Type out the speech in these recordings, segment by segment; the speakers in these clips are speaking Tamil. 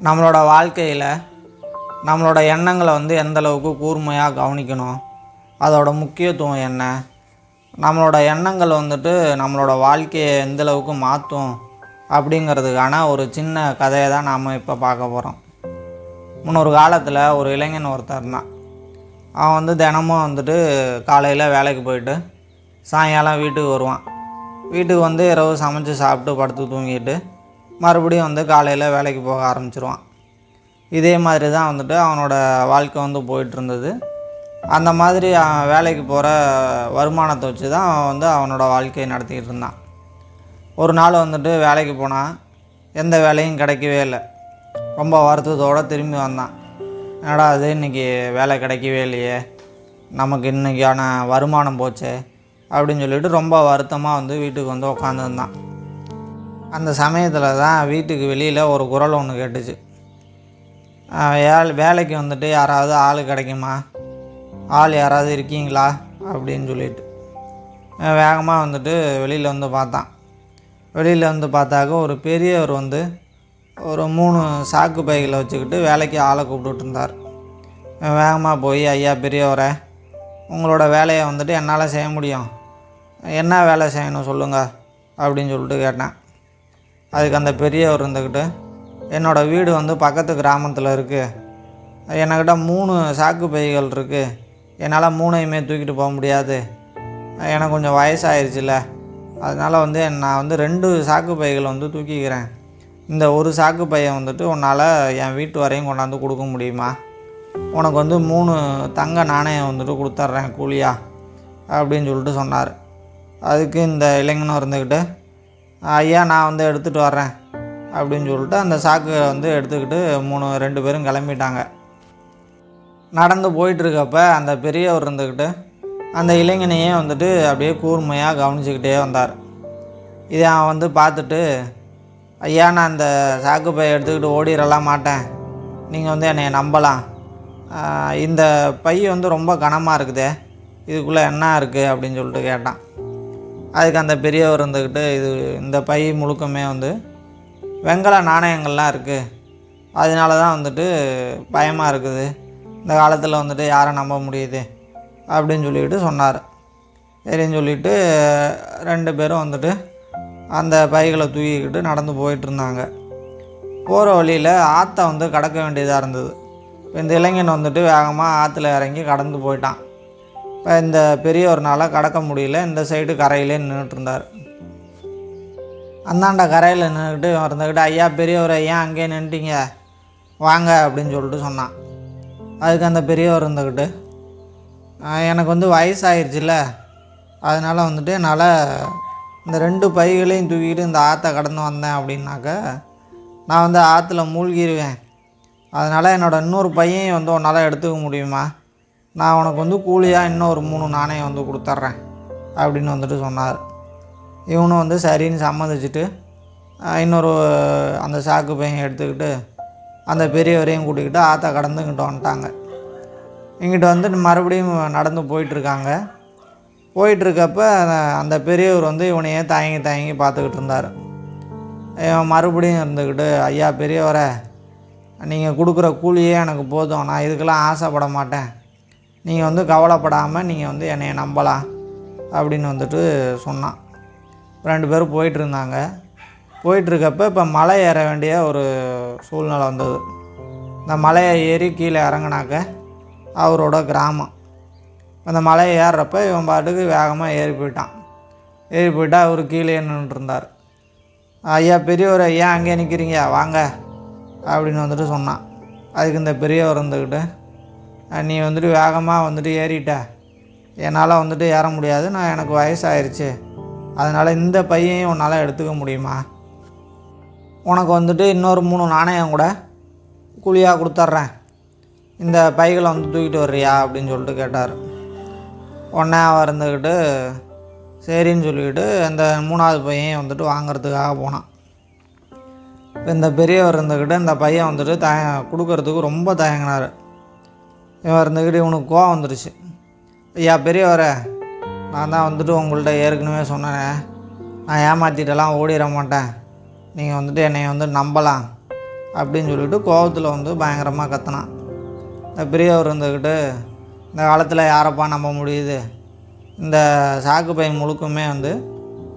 நம்மளோட வாழ்க்கையில் நம்மளோட எண்ணங்களை எந்த அளவுக்கு கூர்மையாக கவனிக்கணும், அதோட முக்கியத்துவம் என்ன, நம்மளோட எண்ணங்கள் நம்மளோட வாழ்க்கையை எந்த அளவுக்கு மாற்றும் அப்படிங்கிறதுக்கான ஒரு சின்ன கதையை தான் நாம் இப்போ பார்க்க போகிறோம். முன்னொரு காலத்தில் ஒரு இளைஞன் ஒருத்தர் இருந்தான். அவன் தினமும் காலையில் வேலைக்கு போயிட்டு சாயங்காலம் வீட்டுக்கு வருவான். வீட்டுக்கு இரவு சமைச்சு சாப்பிட்டு படுத்து தூங்கிட்டு மறுபடியும் காலையில் வேலைக்கு போக ஆரம்பிச்சிருவான். இதே மாதிரி தான் அவனோட வாழ்க்கை போயிட்டு இருந்தது. அந்த மாதிரி வேலைக்கு போகிற வருமானத்தை வச்சு தான் அவன் அவனோட வாழ்க்கையை நடத்திக்கிட்டு இருந்தான். ஒரு நாள் வேலைக்கு போனான். எந்த வேலையும் கிடைக்கவே இல்லை. ரொம்ப வருத்தத்தோடு திரும்பி வந்தான். என்னடா அது, இன்றைக்கி வேலை கிடைக்கவே இல்லையே, நமக்கு இன்றைக்கான வருமானம் போச்சே அப்படின்னு சொல்லிட்டு ரொம்ப வருத்தமாக வீட்டுக்கு உட்காந்துருந்தான். அந்த சமயத்தில் தான் வீட்டுக்கு வெளியில் ஒரு குரல் ஒன்று கேட்டுச்சு. வேலைக்கு யாராவது ஆள் கிடைக்குமா, ஆள் யாராவது இருக்கீங்களா அப்படின்னு சொல்லிட்டு வேகமாக வெளியில் பார்த்தான். வெளியில் பார்த்தாக்க ஒரு பெரியவர் ஒரு 3 சாக்கு பைகளை வச்சுக்கிட்டு வேலைக்கு ஆளை கூப்பிட்டுட்டு இருந்தார். வேகமாக போய், ஐயா பெரியவரை, உங்களோட வேலையை என்னால் செய்ய முடியும், என்ன வேலை செய்யணும் சொல்லுங்கள் அப்படின்னு சொல்லிட்டு கேட்டேன். அதுக்கு அந்த பெரியவர் என்னோடய வீடு பக்கத்து கிராமத்தில் இருக்குது, என்கிட்ட 3 சாக்கு பைகள் இருக்குது, என்னால் 3ஐயுமே தூக்கிட்டு போக முடியாது, எனக்கு கொஞ்சம் வயசாகிருச்சுல, அதனால் நான் 2 சாக்கு பைகள் தூக்கிக்கிறேன், இந்த ஒரு சாக்கு பையை உன்னால் என் வீட்டு வரையும் கொண்டாந்து கொடுக்க முடியுமா, உனக்கு 3 தங்க நாணயம் கொடுத்துட்றேன் கூலியா அப்படின்னு சொல்லிட்டு சொன்னார். அதுக்கு இந்த இளைஞனும் ஐயா நான் எடுத்துகிட்டு வர்றேன் அப்படின்னு சொல்லிட்டு அந்த சாக்கு எடுத்துக்கிட்டு 2 பேரும் கிளம்பிட்டாங்க. நடந்து போயிட்டுருக்கப்ப அந்த பெரியவர் அந்த இளைஞனையே அப்படியே கூர்மையாக கவனிச்சுக்கிட்டே வந்தார். இதை அவன் பார்த்துட்டு, ஐயா நான் அந்த சாக்கு பையை எடுத்துக்கிட்டு ஓடிடலாம் மாட்டேன், நீங்கள் என்னை நம்பலாம், இந்த பை ரொம்ப கனமாக இருக்குதே, இதுக்குள்ளே என்ன இருக்குது அப்படின்னு சொல்லிட்டு கேட்டான். அதுக்கு அந்த பெரியவர் இந்த பை முழுக்கமே வெண்கல நாணயங்கள்லாம் இருக்குது, அதனால தான் பயமாக இருக்குது, இந்த காலத்தில் யாரை நம்ப முடியுது அப்படின்னு சொல்லிட்டு சொன்னார். சரின்னு சொல்லிவிட்டு 2 பேரும் அந்த பைகளை தூக்கிக்கிட்டு நடந்து போயிட்டுருந்தாங்க. போகிற வழியில் ஆற்றை கடக்க வேண்டியதாக இருந்தது. இந்த இளைஞன் வேகமாக ஆற்றுல இறங்கி கடந்து போயிட்டான். இப்போ இந்த பெரியவர்னால் கடக்க முடியல, இந்த சைடு கரையிலே நின்றுட்டுருந்தார். அந்தாண்ட கரையில் நின்றுக்கிட்டு ஐயா பெரியவர், ஏன் அங்கேயே நின்றுட்டீங்க, வாங்க அப்படின்னு சொல்லிட்டு சொன்னான். அதுக்கு அந்த பெரியவர் எனக்கு வயசாகிருச்சுல, அதனால் என்னால் இந்த 2 பைகளையும் தூக்கிட்டு இந்த ஆற்றை கடந்து வந்தேன் அப்படின்னாக்க நான் ஆற்றுல மூழ்கிடுவேன், அதனால் என்னோடய இன்னொரு பையன் உன்னால் எடுத்துக்க முடியுமா, நான் உனக்கு கூலியாக இன்னொரு 3 நாணயம் கொடுத்துட்றேன் அப்படின்னு சொன்னார். இவனும் சரின்னு சம்மதிச்சுட்டு இன்னொரு அந்த சாக்கு பையன் எடுத்துக்கிட்டு அந்த பெரியவரையும் கூட்டிக்கிட்டு ஆற்றை கடந்து இங்கிட்ட வந்துட்டாங்க. இங்கிட்ட மறுபடியும் நடந்து போயிட்டுருக்காங்க. போயிட்டுருக்கப்ப அந்த பெரியவர் இவனையே தயங்கி பார்த்துக்கிட்டு இருந்தார். இவன் மறுபடியும் ஐயா பெரியவரை, நீங்கள் கொடுக்குற கூலியே எனக்கு போதும், நான் இதுக்கெல்லாம் ஆசைப்பட மாட்டேன், நீங்கள் கவலைப்படாமல் நீங்கள் என்னையை நம்பலாம் அப்படின்னு சொன்னான். 2 பேரும் போயிட்டுருந்தாங்க. போயிட்டுருக்கப்ப இப்போ மலை ஏற வேண்டிய ஒரு சூழ்நிலை வந்தது. இந்த மலையை ஏறி கீழே இறங்கினாக்க அவரோட கிராமம். அந்த மலையை ஏறுறப்ப இவன் பாட்டுக்கு வேகமாக ஏறி போயிட்டான். அவர் கீழே நின்றுட்டுருந்தார். ஐயா பெரியவர், ஏன் அங்கே நிற்கிறீங்க, வாங்க அப்படின்னு சொன்னான். அதுக்கு இந்த பெரியவர் நீ வேகமாக ஏறிட்ட, என்னால் ஏற முடியாது, நான் எனக்கு வயசாயிருச்சு, அதனால் இந்த பையையும் உன்னால் எடுத்துக்க முடியுமா, உனக்கு இன்னொரு 3 நாணயம் கூட கூலியாக கொடுத்துட்றேன், இந்த பைகளை தூக்கிட்டு வர்றியா அப்படின்னு சொல்லிட்டு கேட்டார். உடனே அவர் சரின்னு சொல்லிக்கிட்டு அந்த 3வது பையன் வாங்கிறதுக்காக போனான். இப்போ இந்த பெரியவர் இந்த பையன் கொடுக்கறதுக்கு ரொம்ப தயங்கினார். இவன் இவனுக்கு கோவம் வந்துடுச்சு. ஐயா பெரியவரை, நான் தான் உங்கள்கிட்ட ஏற்கனவே சொன்னேன், நான் ஏமாற்றிட்டெல்லாம் ஓடிட மாட்டேன், நீங்கள் என்னை நம்பலாம், அப்படின்னு சொல்லிட்டு கோபத்தில் வந்து பயங்கரமாக கத்தினான். இந்த பெரியவர் இருந்துக்கிட்டு, இந்த காலத்தில் யாரப்பா நம்ப முடியுது, இந்த சாக்கு பை முழுக்குமே வந்து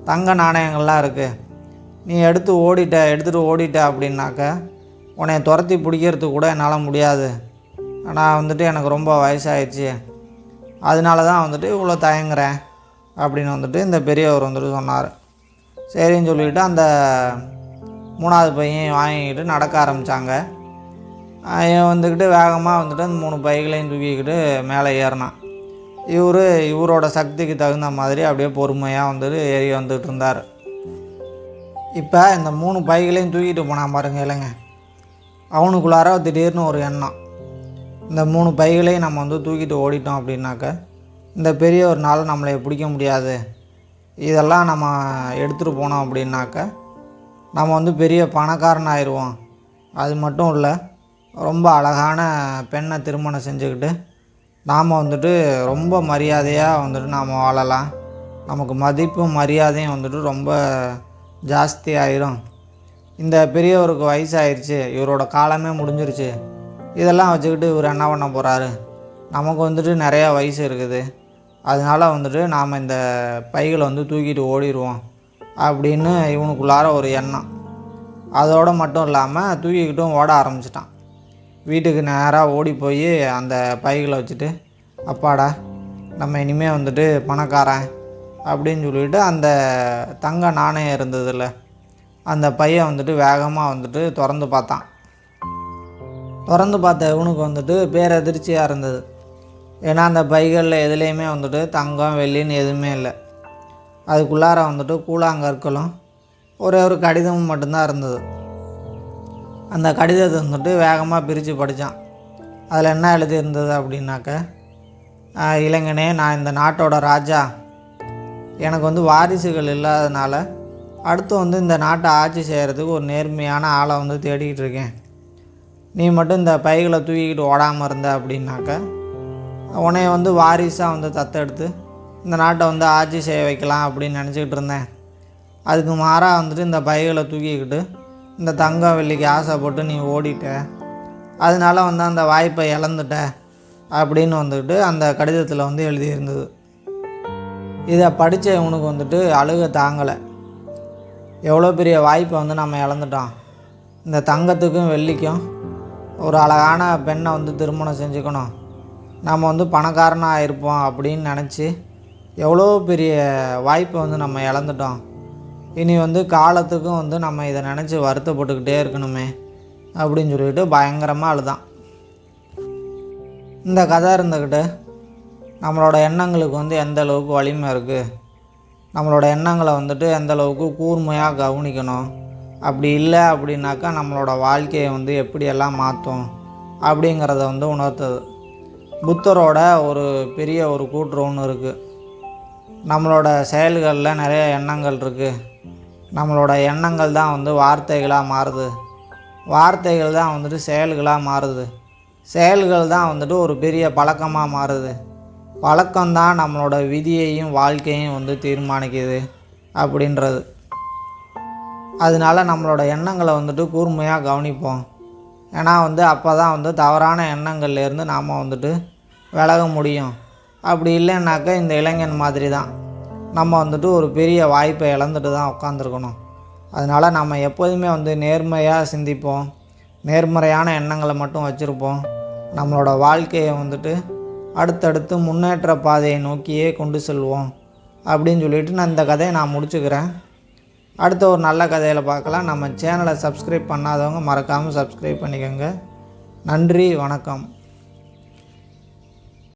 தங்க நாணயங்கள்லாம் இருக்குது, நீ எடுத்துகிட்டு ஓடிட்ட அப்படின்னாக்க உன்னை துரத்தி பிடிக்கிறதுக்கு கூட என்னால் முடியாது. நான் வந்துட்டு எனக்கு ரொம்ப வயசாகிடுச்சு, அதனால தான் வந்துட்டு இவ்வளோ தயங்குறேன் அப்படின்னு வந்துட்டு இந்த பெரியவர் வந்துட்டு சொன்னார். சரின்னு சொல்லிவிட்டு அந்த 3வது பையன் வாங்கிக்கிட்டு நடக்க ஆரம்பித்தாங்க. வந்துக்கிட்டு வேகமாக வந்துட்டு அந்த 3 பைகளையும் தூக்கிக்கிட்டு மேலே ஏறினான். இவரோட சக்திக்கு தகுந்த மாதிரி அப்படியே பொறுமையாக வந்துட்டு ஏறி வந்துட்டு இருந்தார். இப்போ இந்த 3 பைகளையும் தூக்கிட்டு போனான் பாருங்க இல்லைங்க, அவனுக்குள்ளார திடீர்னு ஒரு எண்ணம், இந்த 3 பைகளையும் நம்ம வந்து தூக்கிட்டு ஓடிட்டோம் அப்படின்னாக்க இந்த பெரியவர்னால நம்மளை பிடிக்க முடியாது, இதெல்லாம் நம்ம எடுத்துகிட்டு போனோம் அப்படின்னாக்க நம்ம வந்து பெரிய பணக்காரன் ஆயிடுவோம், அது மட்டும் இல்லை ரொம்ப அழகான பெண்ணை திருமணம் செஞ்சுக்கிட்டு நாம் வந்துட்டு ரொம்ப மரியாதையாக வந்துட்டு நாம் வாழலாம், நமக்கு மதிப்பும் மரியாதையும் வந்துட்டு ரொம்ப ஜாஸ்தி ஆயிரும், இந்த பெரியவருக்கு வயசாகிடுச்சு, இவரோட காலமே முடிஞ்சிருச்சு, இதெல்லாம் வச்சுக்கிட்டு இவர் என்ன பண்ண போகிறாரு, நமக்கு வந்துட்டு நிறையா வயசு இருக்குது, அதனால் வந்துட்டு நாம் இந்த பைகளை வந்து தூக்கிட்டு ஓடிடுவோம் அப்படின்னு இவனுக்குள்ளார ஒரு எண்ணம். அதோடு மட்டும் இல்லாமல் தூக்கிக்கிட்டும் ஓட ஆரம்பிச்சிட்டான். வீட்டுக்கு நேராக ஓடி போய் அந்த பைகளை வச்சுட்டு, அப்பாடா நம்ம இனிமேல் வந்துட்டு பணக்காரன் அப்படின்னு சொல்லிவிட்டு அந்த தங்க நாணயம் இருந்ததில்ல அந்த பையன் வந்துட்டு வேகமாக வந்துட்டு திறந்து பார்த்தான். திறந்து பார்த்த இவனுக்கு வந்துட்டு பேரதிர்ச்சியாக இருந்தது. ஏன்னா அந்த பைகளில் எதுலேயுமே வந்துட்டு தங்கம் வெள்ளின்னு எதுவுமே இல்லை. அதுக்குள்ளார வந்துட்டு கூழாங்கற்களும் ஒரு கடிதமும் மட்டும்தான் இருந்தது. அந்த கடிதத்தை வந்துட்டு வேகமாக பிரித்து படித்தான். அதில் என்ன எழுதி இருந்தது அப்படின்னாக்க, இளைஞனே, நான் இந்த நாட்டோட ராஜா, எனக்கு வந்து வாரிசுகள் இல்லாதனால அடுத்து வந்து இந்த நாட்டை ஆட்சி செய்கிறதுக்கு ஒரு நேர்மையான ஆளை வந்து தேடிக்கிட்டு இருக்கேன். நீ மட்டும் இந்த பைகளை தூக்கிக்கிட்டு ஓடாமல் இருந்த அப்படின்னாக்க உன்னைய வந்து வாரிசாக வந்து தத்தெடுத்து இந்த நாட்டை வந்து ஆட்சி செய்ய வைக்கலாம் அப்படின்னு நினச்சிக்கிட்டு இருந்தேன். அதுக்கு மாறாக வந்துட்டு இந்த பைகளை தூக்கிக்கிட்டு இந்த தங்கம் வெள்ளிக்கு ஆசைப்பட்டு நீ ஓடிட்ட, அதனால வந்து அந்த வாய்ப்பை இழந்துட்ட அப்படின்னு வந்துட்டு அந்த கடிதத்தில் வந்து எழுதியிருந்தது. இதை படித்த இவனுக்கு வந்துட்டு அழுக தாங்கலை. எவ்வளோ பெரிய வாய்ப்பை வந்து நம்ம இழந்துட்டோம். இந்த தங்கத்துக்கும் வெள்ளிக்கும் ஒரு அழகான பெண்ணை வந்து திருமணம் செஞ்சுக்கணும், நம்ம வந்து பணக்காரனாக இருப்போம் அப்படின்னு நினச்சி எவ்வளோ பெரிய வாய்ப்பை வந்து நம்ம இழந்துட்டோம். இனி வந்து காலத்துக்கும் வந்து நம்ம இதை நினச்சி வருத்தப்பட்டுக்கிட்டே இருக்கணுமே அப்படின்னு சொல்லிட்டு பயங்கரமாக அழுதான். இந்த கதை இருந்துக்கிட்டு நம்மளோட எண்ணங்களுக்கு வந்து எந்த அளவுக்கு வலிமை இருக்குது, நம்மளோட எண்ணங்களை வந்துட்டு எந்த அளவுக்கு கூர்மையாக கவனிக்கணும், அப்படி இல்லை அப்படின்னாக்கா நம்மளோட வாழ்க்கையை வந்து எப்படியெல்லாம் மாற்றும் அப்படிங்கிறத வந்து உணர்த்தது. புத்தரோட ஒரு பெரிய ஒரு கூற்று ஒன்று இருக்குது, நம்மளோட செயல்களில் நிறைய எண்ணங்கள் இருக்குது, நம்மளோட எண்ணங்கள் தான் வந்து வார்த்தைகளாக மாறுது, வார்த்தைகள் தான் வந்துட்டு செயல்களாக மாறுது, செயல்கள் தான் வந்துட்டு ஒரு பெரிய பழக்கமாக மாறுது, பழக்கம்தான் நம்மளோட விதியையும் வாழ்க்கையும் வந்து தீர்மானிக்குது அப்படின்றது. அதனால நம்மளோட எண்ணங்களை வந்துட்டு கூர்மையாக கவனிப்போம். ஏன்னா வந்து அப்போ தான் வந்து தவறான எண்ணங்கள்லேருந்து நாம் வந்துட்டு விலக முடியும். அப்படி இல்லைன்னாக்கா இந்த இளைஞன் மாதிரி தான் நம்ம வந்துட்டு ஒரு பெரிய வாய்ப்பை இழந்துட்டு தான் உட்காந்துருக்கணும். அதனால் நம்ம எப்போதுமே வந்து நேர்மையாக சிந்திப்போம், நேர்மறையான எண்ணங்களை மட்டும் வச்சுருப்போம், நம்மளோட வாழ்க்கையை வந்துட்டு அடுத்தடுத்து முன்னேற்ற பாதையை நோக்கியே கொண்டு செல்வோம் அப்படின்னு சொல்லிட்டு நான் இந்த கதையை நான் முடிச்சுக்கிறேன். அடுத்த ஒரு நல்ல கதையில் பார்க்கலாம். நம்ம சேனலை சப்ஸ்கிரைப் பண்ணாதவங்க மறக்காமல் சப்ஸ்கிரைப் பண்ணிக்கோங்க. நன்றி, வணக்கம்.